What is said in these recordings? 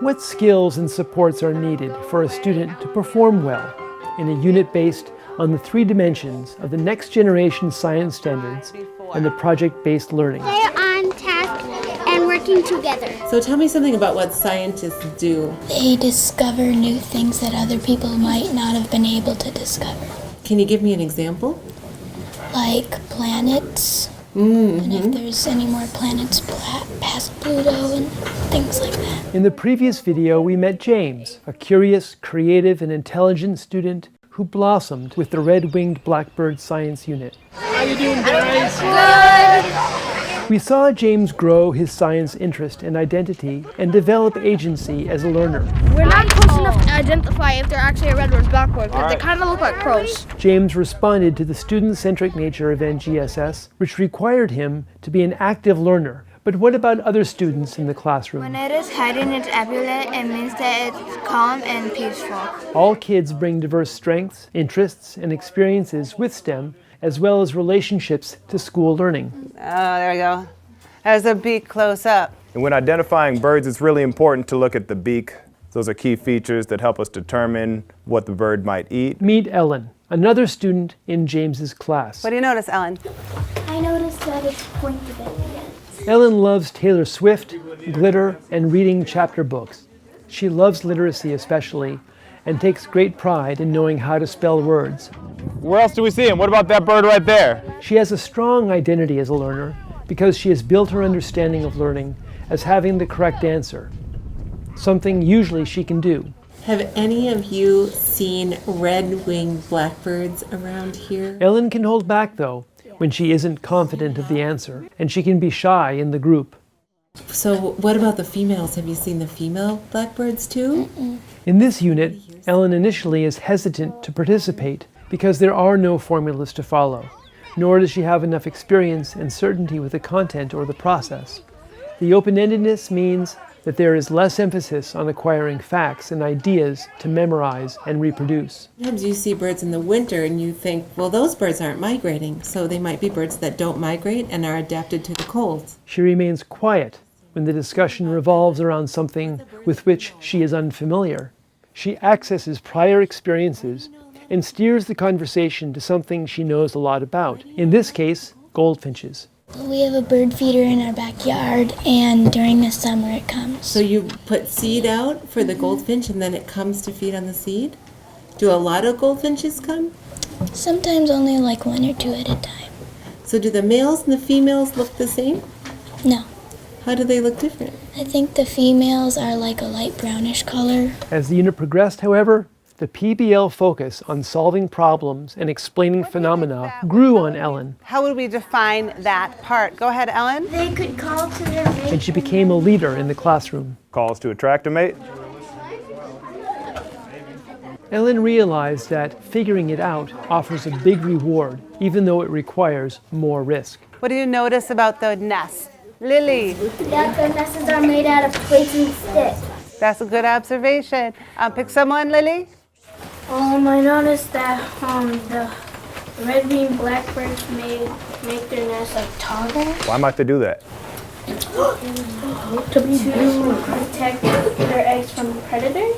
What skills and supports are needed for a student to perform well in a unit based on the 3 dimensions of the next generation science standards and the project-based learning? They're on task and working together. So tell me something about what scientists do. They discover new things that other people might not have been able to discover. Can you give me an example? Like planets, and if there's any more planets past Pluto and things like that. In the previous video, we met James, a curious, creative, and intelligent student who blossomed with the red-winged blackbird science unit. How you doing, guys? Good! We saw James grow his science interest and identity and develop agency as a learner. We're not close enough to identify if they're actually a red-winged blackbird, but they kind of look like crows. James responded to the student-centric nature of NGSS, which required him to be an active learner. But what about other students in the classroom? When it is hiding its ebulet, it means that it's calm and peaceful. All kids bring diverse strengths, interests, and experiences with STEM, as well as relationships to school learning. Oh, there we go. There's a beak close up. And when identifying birds, it's really important to look at the beak. Those are key features that help us determine what the bird might eat. Meet Ellen, another student in James's class. What do you notice, Ellen? I noticed that it's pointed at the end. Ellen loves Taylor Swift, glitter, and reading chapter books. She loves literacy especially, and takes great pride in knowing how to spell words. Where else do we see him? What about that bird right there? She has a strong identity as a learner because she has built her understanding of learning as having the correct answer, something usually she can do. Have any of you seen red-winged blackbirds around here? Ellen can hold back though, when she isn't confident of the answer, and she can be shy in the group. So what about the females? Have you seen the female blackbirds too? In this unit, Ellen initially is hesitant to participate because there are no formulas to follow, nor does she have enough experience and certainty with the content or the process. The open-endedness means that there is less emphasis on acquiring facts and ideas to memorize and reproduce. Sometimes you see birds in the winter and you think, well, those birds aren't migrating, so they might be birds that don't migrate and are adapted to the cold. She remains quiet when the discussion revolves around something with which she is unfamiliar. She accesses prior experiences and steers the conversation to something she knows a lot about, in this case, goldfinches. We have a bird feeder in our backyard, and during the summer it comes. So you put seed out for the goldfinch and then it comes to feed on the seed? Do a lot of goldfinches come? Sometimes only like 1 or 2 at a time. So do the males and the females look the same? No. How do they look different? I think the females are like a light brownish color. As the unit progressed, however, the PBL focus on solving problems and explaining phenomena grew on Ellen, How would we define that part? Go ahead, Ellen. They could call to their mate. and she became a leader in the classroom. Calls to attract a mate. Ellen realized that figuring it out offers a big reward, even though it requires more risk. What do you notice about the nest? Lily, That the nests are made out of twigs and sticks. that's a good observation. Pick someone, Lily. I noticed that the red-winged blackbirds make their nest like taller Why might they do that? to protect their eggs from predators.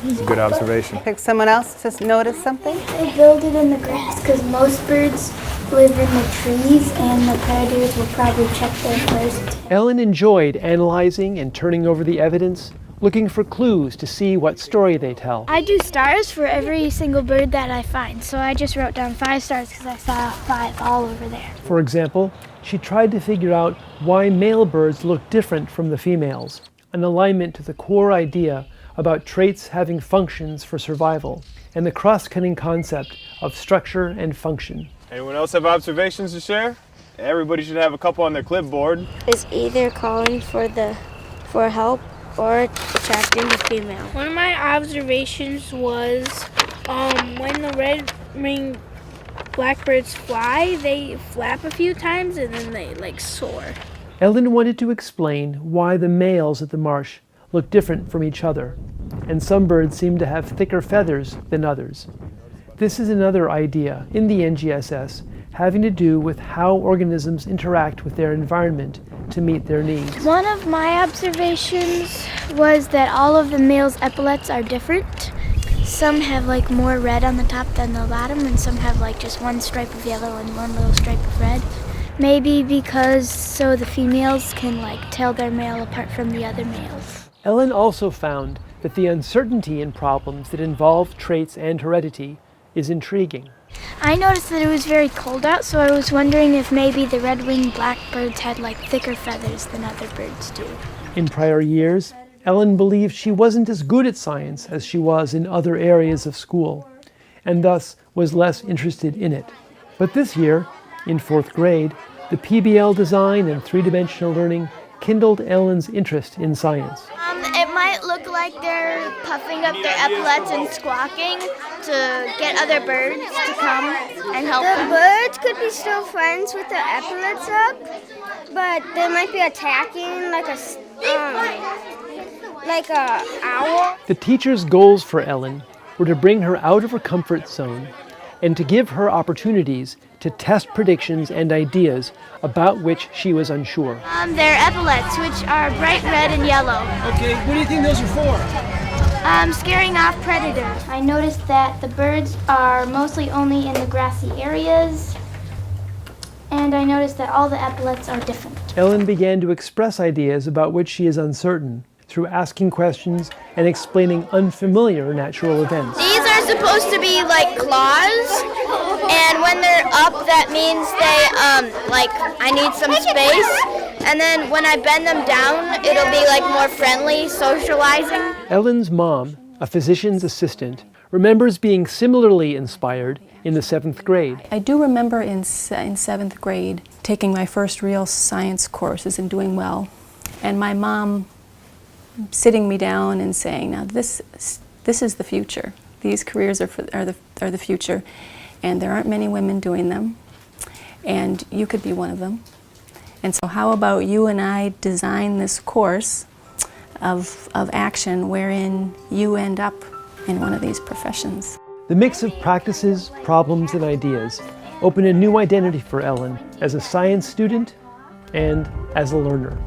It's a good observation. Pick someone else to notice something. They build it in the grass because most birds live in the trees and the predators will probably check there first. Ellen enjoyed analyzing and turning over the evidence, looking for clues to see what story they tell. I do stars for every single bird that I find, so I just wrote down 5 stars because I saw 5 all over there. For example, she tried to figure out why male birds look different from the females, an alignment to the core idea about traits having functions for survival, and the cross-cutting concept of structure and function. Anyone else have observations to share? Everybody should have a couple on their clipboard. Is either calling for help or attracting the female. One of my observations was when the red-winged blackbirds fly, they flap a few times and then they soar. Ellen wanted to explain why the males at the marsh look different from each other, and some birds seem to have thicker feathers than others. This is another idea in the NGSS having to do with how organisms interact with their environment to meet their needs. One of my observations was that all of the males' epaulets are different. Some have like more red on the top than the bottom, and some have like just one stripe of yellow and one little stripe of red. Maybe because so the females can like tell their male apart from the other males. Ellen also found that the uncertainty in problems that involve traits and heredity is intriguing. I noticed that it was very cold out, so I was wondering if maybe the red-winged blackbirds had like thicker feathers than other birds do. In prior years, Ellen believed she wasn't as good at science as she was in other areas of school, and thus was less interested in it. But this year, in 4th grade, the PBL design and three-dimensional learning kindled Ellen's interest in science. It might look like they're puffing up their epaulets and squawking to get other birds to come and help them. The birds could be still friends with their epaulets up, but they might be attacking like a owl. The teacher's goals for Ellen were to bring her out of her comfort zone and to give her opportunities to test predictions and ideas about which she was unsure. They're epaulets, which are bright red and yellow. Okay, what do you think those are for? Scaring off predators. I noticed that the birds are mostly only in the grassy areas, and I noticed that all the epaulets are different. Ellen began to express ideas about which she is uncertain through asking questions and explaining unfamiliar natural events. These are supposed to be like claws, and when they're up, that means I need some space. And then when I bend them down, it'll be like more friendly, socializing. Ellen's mom, a physician's assistant, remembers being similarly inspired in the 7th grade. I do remember in 7th grade taking my first real science courses and doing well. And my mom sitting me down and saying, now this is the future. These careers are the future, and there aren't many women doing them, and you could be one of them. And so how about you and I design this course of action wherein you end up in one of these professions. The mix of practices, problems, and ideas opened a new identity for Ellen as a science student and as a learner.